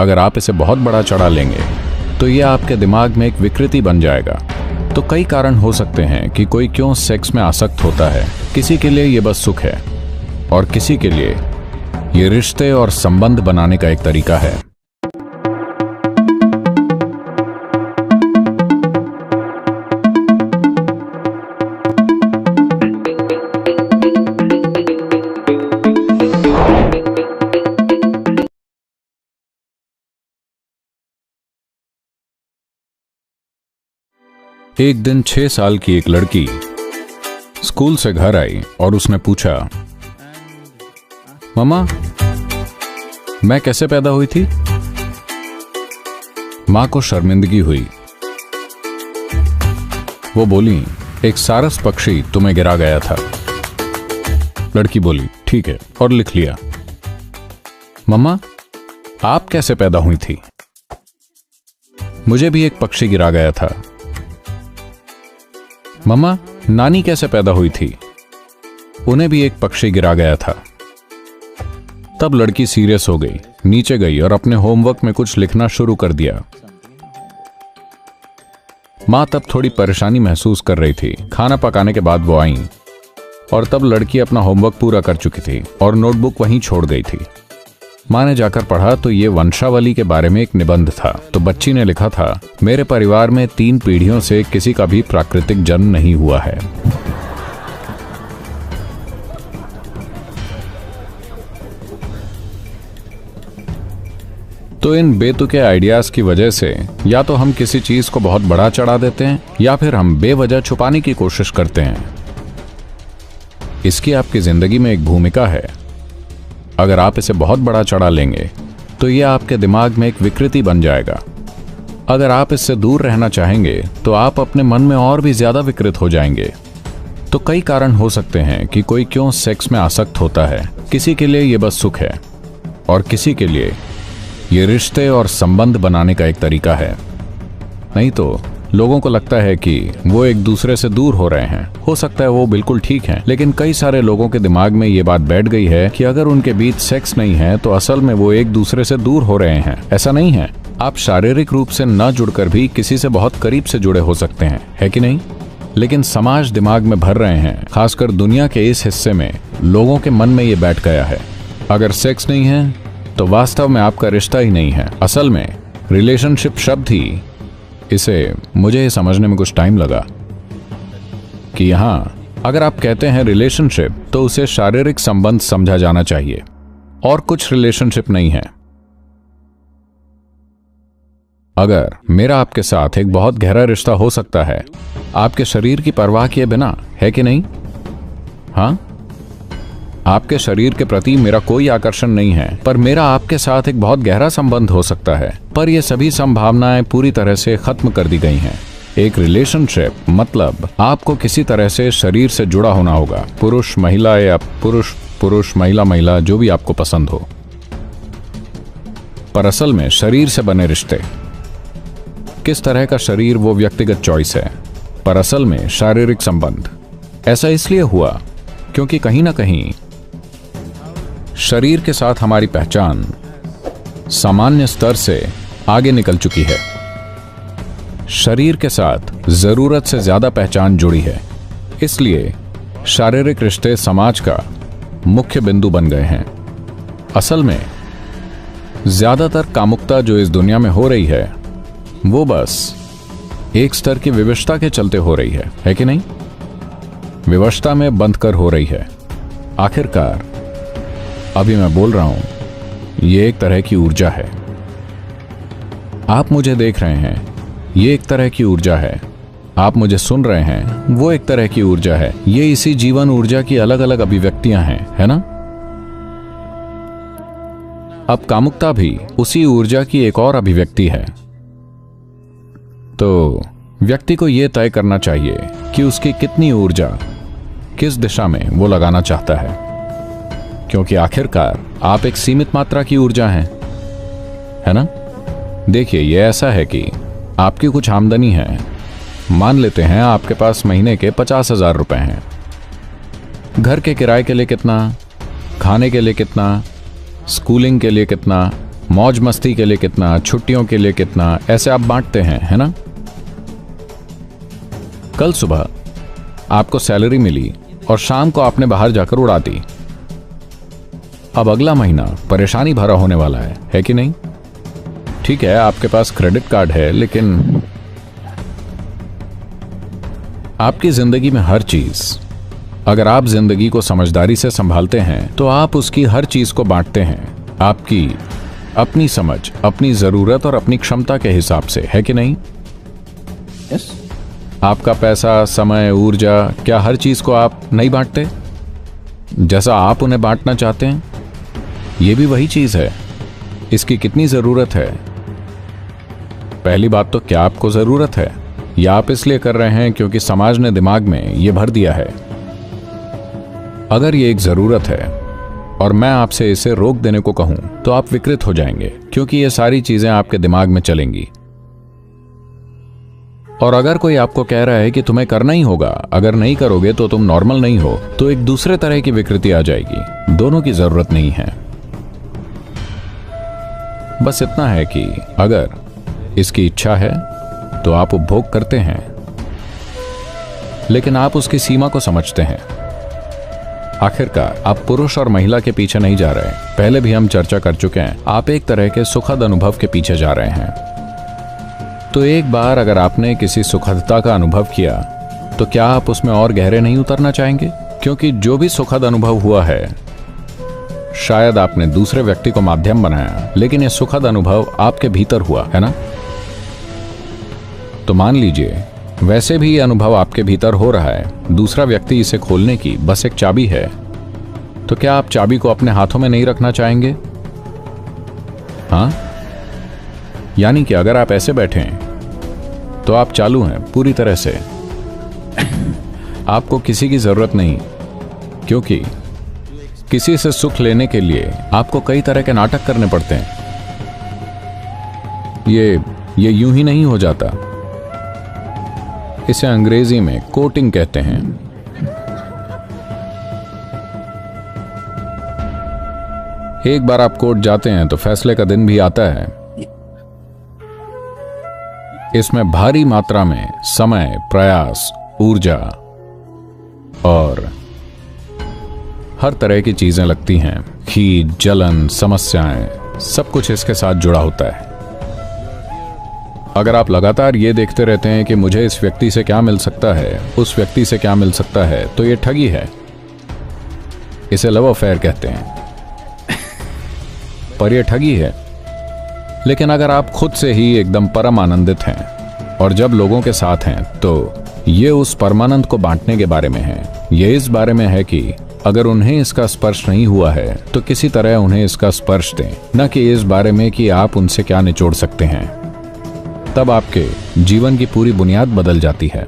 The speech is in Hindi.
अगर आप इसे बहुत बड़ा चढ़ा लेंगे तो यह आपके दिमाग में एक विकृति बन जाएगा। तो कई कारण हो सकते हैं कि कोई क्यों सेक्स में आसक्त होता है। किसी के लिए यह बस सुख है और किसी के लिए यह रिश्ते और संबंध बनाने का एक तरीका है। एक दिन 6 साल की एक लड़की स्कूल से घर आई और उसने पूछा, मम्मा, मैं कैसे पैदा हुई थी? मां को शर्मिंदगी हुई। वो बोली, एक सारस पक्षी तुम्हें गिरा गया था। लड़की बोली, ठीक है, और लिख लिया। मम्मा, आप कैसे पैदा हुई थी? मुझे भी एक पक्षी गिरा गया था। मम्मा, नानी कैसे पैदा हुई थी? उन्हें भी एक पक्षी गिरा गया था। तब लड़की सीरियस हो गई, नीचे गई और अपने होमवर्क में कुछ लिखना शुरू कर दिया। मां तब थोड़ी परेशानी महसूस कर रही थी। खाना पकाने के बाद वो आई और तब लड़की अपना होमवर्क पूरा कर चुकी थी और नोटबुक वहीं छोड़ गई थी। मां ने जाकर पढ़ा तो ये वंशावली के बारे में एक निबंध था। तो बच्ची ने लिखा था, मेरे परिवार में 3 पीढ़ियों से किसी का भी प्राकृतिक जन्म नहीं हुआ है। तो इन बेतुके आइडियाज की वजह से या तो हम किसी चीज को बहुत बड़ा चढ़ा देते हैं या फिर हम बेवजह छुपाने की कोशिश करते हैं। इसकी आपकी जिंदगी में एक भूमिका है। अगर आप इसे बहुत बड़ा चढ़ा लेंगे तो यह आपके दिमाग में एक विकृति बन जाएगा। अगर आप इससे दूर रहना चाहेंगे तो आप अपने मन में और भी ज्यादा विकृत हो जाएंगे। तो कई कारण हो सकते हैं कि कोई क्यों सेक्स में आसक्त होता है। किसी के लिए यह बस सुख है और किसी के लिए यह रिश्ते और संबंध बनाने का एक तरीका है। नहीं तो लोगों को लगता है कि वो एक दूसरे से दूर हो रहे हैं। हो सकता है वो बिल्कुल ठीक हैं, लेकिन कई सारे लोगों के दिमाग में ये बात बैठ गई है कि अगर उनके बीच सेक्स नहीं है तो असल में वो एक दूसरे से दूर हो रहे हैं। ऐसा नहीं है। आप शारीरिक रूप से न जुड़कर भी किसी से बहुत करीब से जुड़े हो सकते हैं, है कि नहीं? लेकिन समाज दिमाग में भर रहे हैं, खासकर दुनिया के इस हिस्से में लोगों के मन में ये बैठ गया है, अगर सेक्स नहीं है तो वास्तव में आपका रिश्ता ही नहीं है। असल में रिलेशनशिप शब्द ही, इसे मुझे समझने में कुछ टाइम लगा कि यहां अगर आप कहते हैं रिलेशनशिप तो उसे शारीरिक संबंध समझा जाना चाहिए और कुछ रिलेशनशिप नहीं है। अगर मेरा आपके साथ एक बहुत गहरा रिश्ता हो सकता है आपके शरीर की परवाह किए बिना, है कि नहीं? हाँ, आपके शरीर के प्रति मेरा कोई आकर्षण नहीं है, पर मेरा आपके साथ एक बहुत गहरा संबंध हो सकता है। पर ये सभी संभावनाएं पूरी तरह से खत्म कर दी गई हैं। एक रिलेशनशिप मतलब आपको किसी तरह से शरीर से जुड़ा होना होगा, पुरुष महिला या पुरुष पुरुष महिला महिला, जो भी आपको पसंद हो। पर असल में शरीर से बने रिश्ते, किस तरह का शरीर वो व्यक्तिगत चॉइस है, पर असल में शारीरिक संबंध। ऐसा इसलिए हुआ क्योंकि कहीं ना कहीं शरीर के साथ हमारी पहचान सामान्य स्तर से आगे निकल चुकी है। शरीर के साथ जरूरत से ज्यादा पहचान जुड़ी है, इसलिए शारीरिक रिश्ते समाज का मुख्य बिंदु बन गए हैं। असल में ज्यादातर कामुकता जो इस दुनिया में हो रही है वो बस एक स्तर की विवशता के चलते हो रही है कि नहीं? विवशता में बंद कर हो रही है। आखिरकार अभी मैं बोल रहा हूं, ये एक तरह की ऊर्जा है। आप मुझे देख रहे हैं, ये एक तरह की ऊर्जा है। आप मुझे सुन रहे हैं, वो एक तरह की ऊर्जा है। ये इसी जीवन ऊर्जा की अलग अलग अभिव्यक्तियां हैं, है ना? अब कामुकता भी उसी ऊर्जा की एक और अभिव्यक्ति है। तो व्यक्ति को यह तय करना चाहिए कि उसकी कितनी ऊर्जा किस दिशा में वो लगाना चाहता है, क्योंकि आखिरकार आप एक सीमित मात्रा की ऊर्जा हैं, है ना? देखिए, यह ऐसा है कि आपकी कुछ आमदनी है। मान लेते हैं आपके पास महीने के 50,000 रुपए हैं। घर के किराए के लिए कितना, खाने के लिए कितना, स्कूलिंग के लिए कितना, मौज मस्ती के लिए कितना, छुट्टियों के लिए कितना, ऐसे आप बांटते हैं, है ना? कल सुबह आपको सैलरी मिली और शाम को आपने बाहर जाकर उड़ा दी। अब अगला महीना परेशानी भरा होने वाला है कि नहीं? ठीक है, आपके पास क्रेडिट कार्ड है, लेकिन आपकी जिंदगी में हर चीज, अगर आप जिंदगी को समझदारी से संभालते हैं तो आप उसकी हर चीज को बांटते हैं, आपकी अपनी समझ, अपनी जरूरत और अपनी क्षमता के हिसाब से, है कि नहीं? यस। आपका पैसा, समय, ऊर्जा, क्या हर चीज को आप नहीं बांटते जैसा आप उन्हें बांटना चाहते हैं? यह भी वही चीज है। इसकी कितनी जरूरत है? पहली बात तो, क्या आपको जरूरत है, या आप इसलिए कर रहे हैं क्योंकि समाज ने दिमाग में यह भर दिया है? अगर ये एक जरूरत है और मैं आपसे इसे रोक देने को कहूं तो आप विकृत हो जाएंगे, क्योंकि ये सारी चीजें आपके दिमाग में चलेंगी। और अगर कोई आपको कह रहा है कि तुम्हें करना ही होगा, अगर नहीं करोगे तो तुम नॉर्मल नहीं हो, तो एक दूसरे तरह की विकृति आ जाएगी। दोनों की जरूरत नहीं है। बस इतना है कि अगर इसकी इच्छा है तो आप उपभोग करते हैं, लेकिन आप उसकी सीमा को समझते हैं। आखिरकार आप पुरुष और महिला के पीछे नहीं जा रहे। पहले भी हम चर्चा कर चुके हैं, आप एक तरह के सुखद अनुभव के पीछे जा रहे हैं। तो एक बार अगर आपने किसी सुखदता का अनुभव किया तो क्या आप उसमें और गहरे नहीं उतरना चाहेंगे? क्योंकि जो भी सुखद अनुभव हुआ है, शायद आपने दूसरे व्यक्ति को माध्यम बनाया, लेकिन यह सुखद अनुभव आपके भीतर हुआ है ना? तो मान लीजिए वैसे भी यह अनुभव आपके भीतर हो रहा है, दूसरा व्यक्ति इसे खोलने की बस एक चाबी है। तो क्या आप चाबी को अपने हाथों में नहीं रखना चाहेंगे? हाँ, यानी कि अगर आप ऐसे बैठे हैं तो आप चालू हैं पूरी तरह से। आपको किसी की जरूरत नहीं, क्योंकि किसी से सुख लेने के लिए आपको कई तरह के नाटक करने पड़ते हैं। ये यूं ही नहीं हो जाता। इसे अंग्रेजी में कोटिंग कहते हैं। एक बार आप कोर्ट जाते हैं तो फैसले का दिन भी आता है। इसमें भारी मात्रा में समय, प्रयास, ऊर्जा और हर तरह की चीजें लगती हैं। खीज, जलन, समस्याएं, सब कुछ इसके साथ जुड़ा होता है। अगर आप लगातार ये देखते रहते हैं कि मुझे इस व्यक्ति से क्या मिल सकता है, उस व्यक्ति से क्या मिल सकता है, तो ये ठगी है। इसे लव अफेयर कहते हैं। पर यह ठगी है। लेकिन अगर आप खुद से ही एकदम परम आनंदित हैं और जब लोगों के साथ हैं, तो ये उस परमानंद को बांटने के बारे में है। ये इस बारे में है कि अगर उन्हें इसका स्पर्श नहीं हुआ है तो किसी तरह उन्हें इसका स्पर्श दें, न कि इस बारे में कि आप उनसे क्या निचोड़ सकते हैं। तब आपके जीवन की पूरी बुनियाद बदल जाती है।